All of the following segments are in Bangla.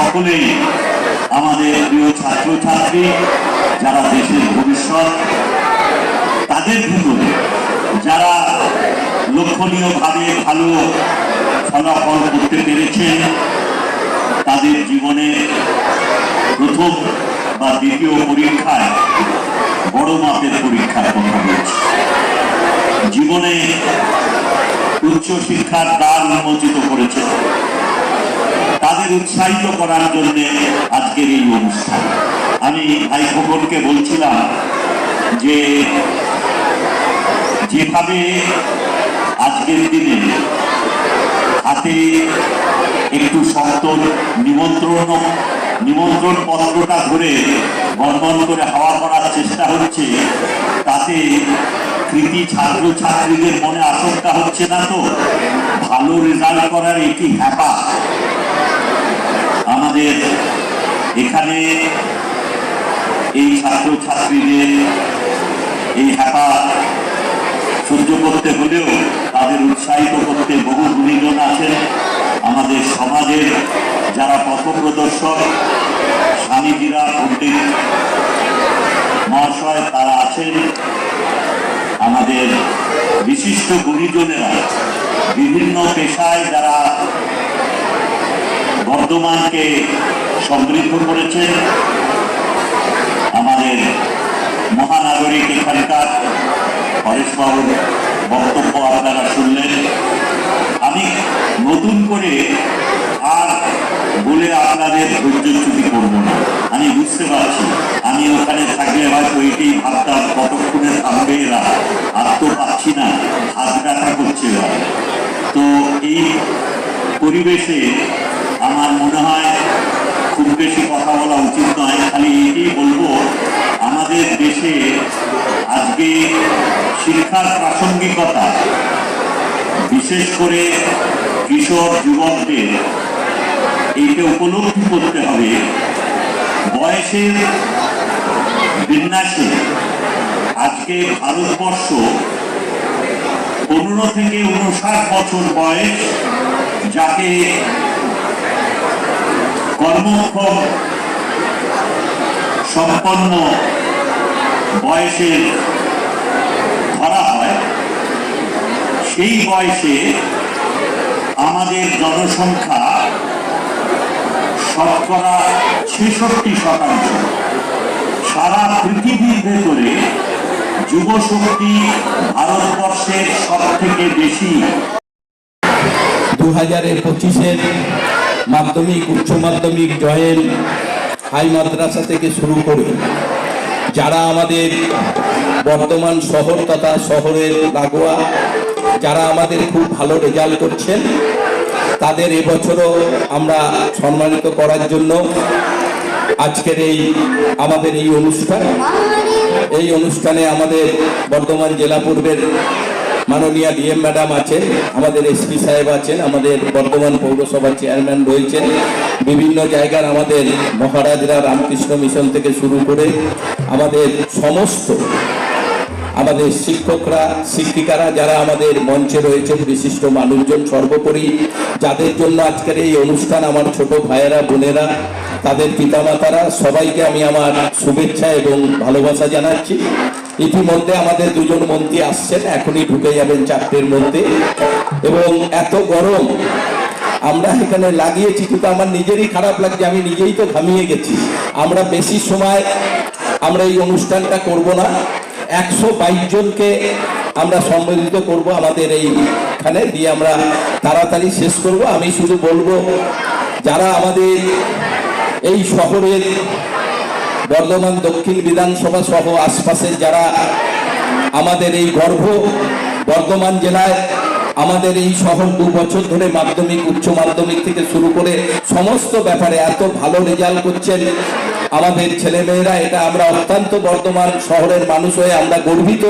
সকলেই আমাদের প্রিয় ছাত্রছাত্রী, যারা দেশের ভবিষ্যৎ, তাদের ভিতরে যারা লক্ষণীয়ভাবে ভালো ফলাফল করতে পেরেছেন, তাদের জীবনে প্রথম বা দ্বিতীয় পরীক্ষায় বড় মাপের পরীক্ষার কথা বলছি। জীবনে উচ্চশিক্ষার দ্বার উন্মোচিত করেছে, তাদের উৎসাহিত করার জন্য আজকের এই অনুষ্ঠান। আমি ভাই খোকনকে বলছিলাম যে যেভাবে আজকের দিনে হাতে একটু শক্ত নিমন্ত্রণ পত্রটা ধরে বর্ণন করে হাওয়া করার চেষ্টা হচ্ছে, তাতে কৃতি ছাত্রছাত্রীদের মনে আশঙ্কা হচ্ছে না তো? ভালো রেজাল্ট করার একটি হ্যাপা আমাদের এখানে এই ছাত্রছাত্রীদের এই হ্যাপা সহ্য করতে হলেও তাদের উৎসাহিত করতে বহু গুণীজন আছেন। আমাদের সমাজের যারা পথপ্রদর্শক, স্বামীজিরা, পণ্ডিত মহাশয় তারা আছেন। আমাদের বিশিষ্ট গুণীজনেরা বিভিন্ন পেশায় যারা বর্ধমানকে সমৃদ্ধ করেছেন। আমাদের মহানাগরিক এখানকার পরেশবাবুর বক্তব্য আপনারা শুনলেন। আমি নতুন করে আর বলে আপনাদের ধৈর্যচ্যুতি করব না। আমি বুঝতে পারছি, আমি ওখানে থাকলে হয়তো এটাই ভাবতাম কতক্ষণে থামবে এরা, আর তো পাচ্ছি না, হাত ব্যথা করছে এরা। তো এই পরিবেশে আমার মনে হয় খুব বেশি কথা বলা উচিত নয়। খালি এটাই বলবো, আমাদের দেশে আজকে শিক্ষার প্রাসঙ্গিকতা, বিশেষ করে কিশোর যুবকদের এইটা উপলব্ধি করতে হবে। বয়সের বিন্যাসে আজকে ভারতবর্ষ 15 থেকে 59 বছর বয়স, যাকে কর্মক্ষম সম্পন্ন বয়সে ধরা হয়, সেই বয়সে আমাদের জনসংখ্যা শতকরা 66%। সারা পৃথিবীর ভেতরে যুবশক্তি ভারতবর্ষের সব থেকে বেশি। 2025-এর মাধ্যমিক, উচ্চ মাধ্যমিক, জয়েন্ট, হাই মাদ্রাসা থেকে শুরু করে যারা আমাদের বর্ধমান শহর তথা শহরের লাগোয়া যারা আমাদের খুব ভালো রেজাল্ট করছেন, তাদের এবছরও আমরা সম্মানিত করার জন্য আজকের আমাদের এই অনুষ্ঠানে আমাদের বর্ধমান জেলা পূর্বের মাননীয় ডিএম ম্যাডাম আছেন, আমাদের এসপি সাহেব আছেন, আমাদের বর্ধমান পৌরসভার চেয়ারম্যান রয়েছেন, বিভিন্ন জায়গার আমাদের মহারাজরা, রামকৃষ্ণ মিশন থেকে শুরু করে আমাদের সমস্ত আমাদের শিক্ষকরা, শিক্ষিকারা যারা আমাদের মঞ্চে রয়েছেন, বিশিষ্ট মানুষজন, সর্বোপরি যাদের জন্য আজকের এই অনুষ্ঠান, আমার ছোট ভাইয়েরা, বোনেরা, তাদের পিতামাতারা, সবাইকে আমি আমার শুভেচ্ছা এবং ভালোবাসা জানাচ্ছি। ইতিমধ্যে আমাদের দুজন মন্ত্রী আসছেন, এখনই ঢুকে যাবেন 4টের মধ্যে। এবং এত গরম আমরা এখানে লাগিয়েছি, কিন্তু আমার নিজেরই খারাপ লাগছে, আমি নিজেই তো ঘামিয়ে গেছি। আমরা বেশি সময় আমরা এই অনুষ্ঠানটা করব না, 122 জনকে আমরা সম্বোধিত করব আমাদের এইখানে দিয়ে আমরা তাড়াতাড়ি শেষ করব। আমি শুধু বলবো, যারা আমাদের এই শহরের বর্ধমান দক্ষিণ বিধানসভা সহ আশপাশের যারা আমাদের এই গর্ব, বর্ধমান জেলায় আমাদের এই শহর 2 বছর ধরে মাধ্যমিক, উচ্চ মাধ্যমিক থেকে শুরু করে সমস্ত ব্যাপারে এত ভালো রেজাল্ট করছেন আমাদের ছেলেমেয়েরা, এটা আমরা অত্যন্ত বর্ধমান শহরের মানুষ হয়ে আমরা গর্বিত।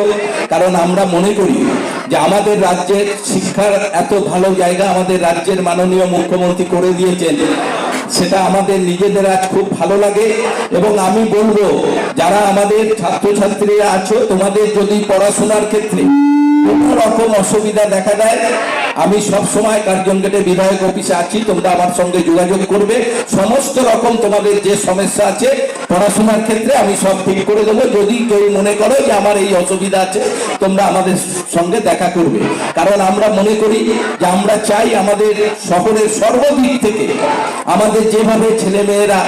কারণ আমরা মনে করি যে আমাদের রাজ্যের শিক্ষার এত ভালো জায়গা আমাদের রাজ্যের মাননীয় মুখ্যমন্ত্রী করে দিয়েছেন, সেটা আমাদের নিজেদের আজ খুব ভালো লাগে। এবং আমি বলবো, যারা আমাদের ছাত্রছাত্রীরা আছো, তোমাদের যদি পড়াশোনার ক্ষেত্রে কোনো রকম অসুবিধা দেখা দেয়, আমি সব সময় কার্জন গেটে বিধায়ক অফিসে আছি, তোমরা আমার সঙ্গে যোগাযোগ করবে। সমস্ত রকম তোমাদের যে সমস্যা আছে পড়াশোনার ক্ষেত্রে আমি সব ঠিক করে দেবো। যদি কেউ মনে করো যে আমার এই অসুবিধা আছে, তোমরা আমাদের সঙ্গে দেখা করবে। কারণ আমরা মনে করি যে আমরা চাই আমাদের শহরের সর্বদিক থেকে আমাদের যেভাবে ছেলেমেয়েরা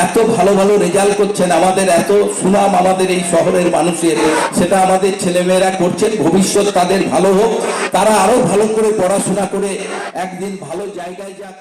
এত ভালো ভালো রেজাল্ট করছেন, আমাদের এত সুনাম আমাদের এই শহরের মানুষের, সেটা আমাদের ছেলেমেয়েরা করছেন। ভবিষ্যৎ তাদের ভালো হোক, তারা আরো ভালো করে পড়াশোনা করে একদিন ভালো জায়গায় যাক।